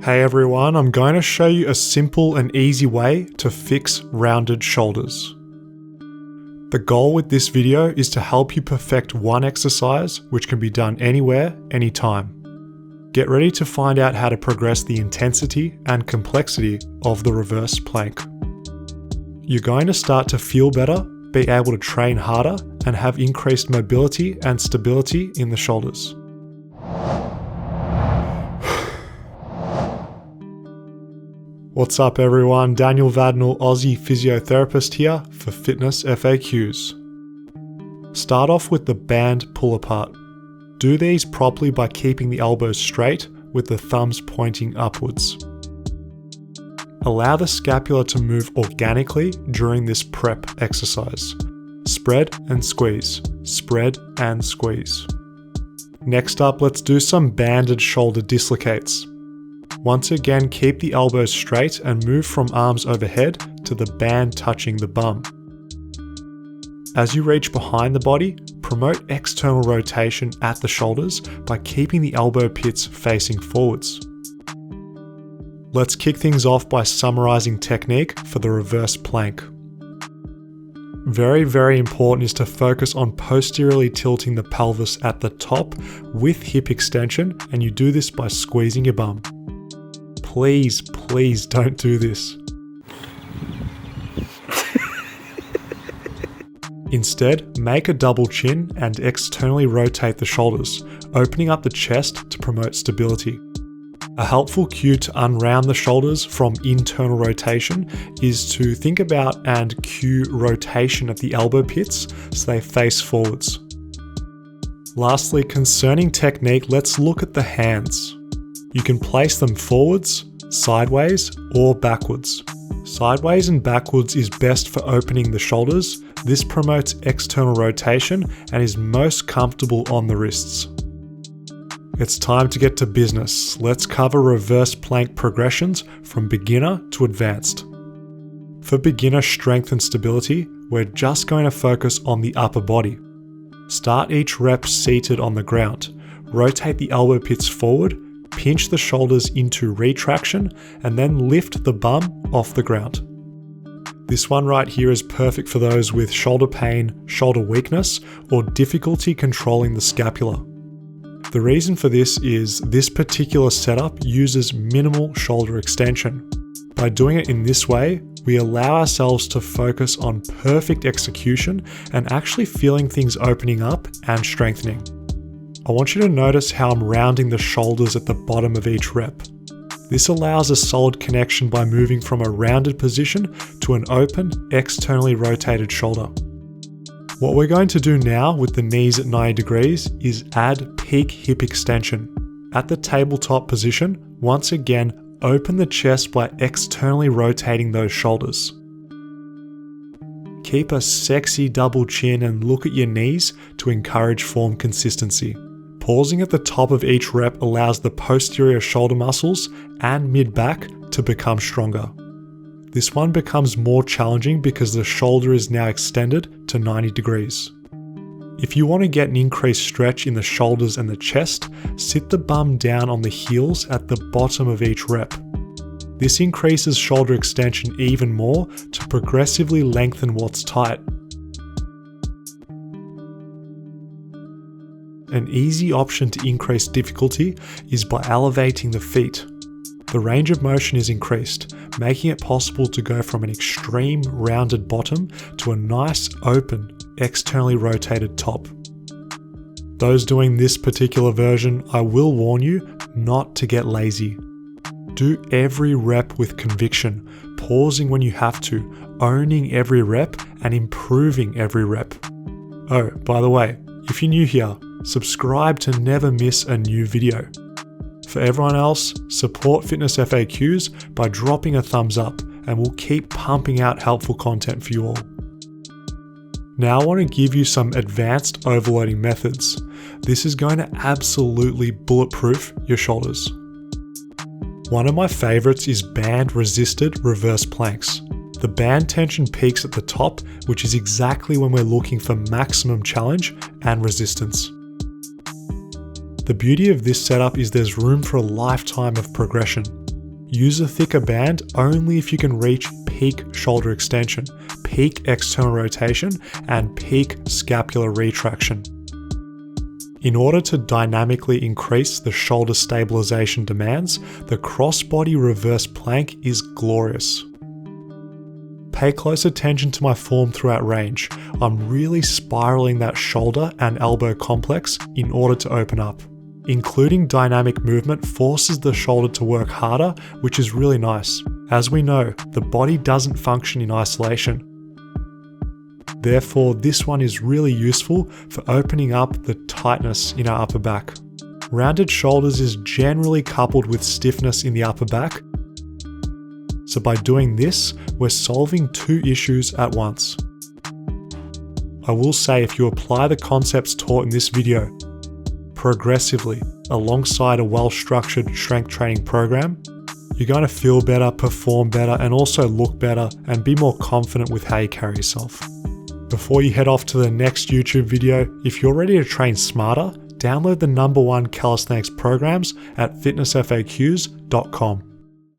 Hey everyone, I'm going to show you a simple and easy way to fix rounded shoulders. The goal with this video is to help you perfect one exercise which can be done anywhere, anytime. Get ready to find out how to progress the intensity and complexity of the reverse plank. You're going to start to feel better, be able to train harder, and have increased mobility and stability in the shoulders. What's up everyone, Daniel Vadnal, Aussie physiotherapist here for FitnessFAQs. Start off with the band pull apart. Do these properly by keeping the elbows straight with the thumbs pointing upwards. Allow the scapula to move organically during this prep exercise. Spread and squeeze, spread and squeeze. Next up, let's do some banded shoulder dislocates. Once again, keep the elbows straight and move from arms overhead to the band touching the bum. As you reach behind the body, promote external rotation at the shoulders by keeping the elbow pits facing forwards. Let's kick things off by summarizing technique for the reverse plank. Very important is to focus on posteriorly tilting the pelvis at the top with hip extension, and you do this by squeezing your bum. Please don't do this. Instead, make a double chin and externally rotate the shoulders, opening up the chest to promote stability. A helpful cue to unround the shoulders from internal rotation is to think about and cue rotation at the elbow pits so they face forwards. Lastly, concerning technique, let's look at the hands. You can place them forwards, sideways, or backwards. Sideways and backwards is best for opening the shoulders. This promotes external rotation and is most comfortable on the wrists. It's time to get to business. Let's cover reverse plank progressions from beginner to advanced. For beginner strength and stability, we're just going to focus on the upper body. Start each rep seated on the ground. Rotate the elbow pits forward, pinch the shoulders into retraction, and then lift the bum off the ground. This one right here is perfect for those with shoulder pain, shoulder weakness, or difficulty controlling the scapula. The reason for this is this particular setup uses minimal shoulder extension. By doing it in this way, we allow ourselves to focus on perfect execution and actually feeling things opening up and strengthening. I want you to notice how I'm rounding the shoulders at the bottom of each rep. This allows a solid connection by moving from a rounded position to an open, externally rotated shoulder. What we're going to do now with the knees at 90 degrees is add peak hip extension. At the tabletop position, once again, open the chest by externally rotating those shoulders. Keep a sexy double chin and look at your knees to encourage form consistency. Pausing at the top of each rep allows the posterior shoulder muscles and mid-back to become stronger. This one becomes more challenging because the shoulder is now extended to 90 degrees. If you want to get an increased stretch in the shoulders and the chest, sit the bum down on the heels at the bottom of each rep. This increases shoulder extension even more to progressively lengthen what's tight. An easy option to increase difficulty is by elevating the feet. The range of motion is increased, making it possible to go from an extreme rounded bottom to a nice open, externally rotated top. Those doing this particular version, I will warn you not to get lazy. Do every rep with conviction, pausing when you have to, owning every rep and improving every rep. Oh, by the way, if you're new here, subscribe to never miss a new video. For everyone else, support FitnessFAQs by dropping a thumbs up, and we'll keep pumping out helpful content for you all. Now I want to give you some advanced overloading methods. This is going to absolutely bulletproof your shoulders. One of my favorites is band resisted reverse planks. The band tension peaks at the top, which is exactly when we're looking for maximum challenge and resistance. The beauty of this setup is there's room for a lifetime of progression. Use a thicker band only if you can reach peak shoulder extension, peak external rotation, and peak scapular retraction. In order to dynamically increase the shoulder stabilization demands, the crossbody reverse plank is glorious. Pay close attention to my form throughout range. I'm really spiraling that shoulder and elbow complex in order to open up. Including dynamic movement forces the shoulder to work harder, which is really nice. As we know, the body doesn't function in isolation. Therefore, this one is really useful for opening up the tightness in our upper back. Rounded shoulders is generally coupled with stiffness in the upper back. So by doing this, we're solving two issues at once. I will say if you apply the concepts taught in this video progressively alongside a well-structured strength training program, you're going to feel better, perform better, and also look better and be more confident with how you carry yourself. Before you head off to the next YouTube video, if you're ready to train smarter, download the #1 calisthenics programs at FitnessFAQs.com.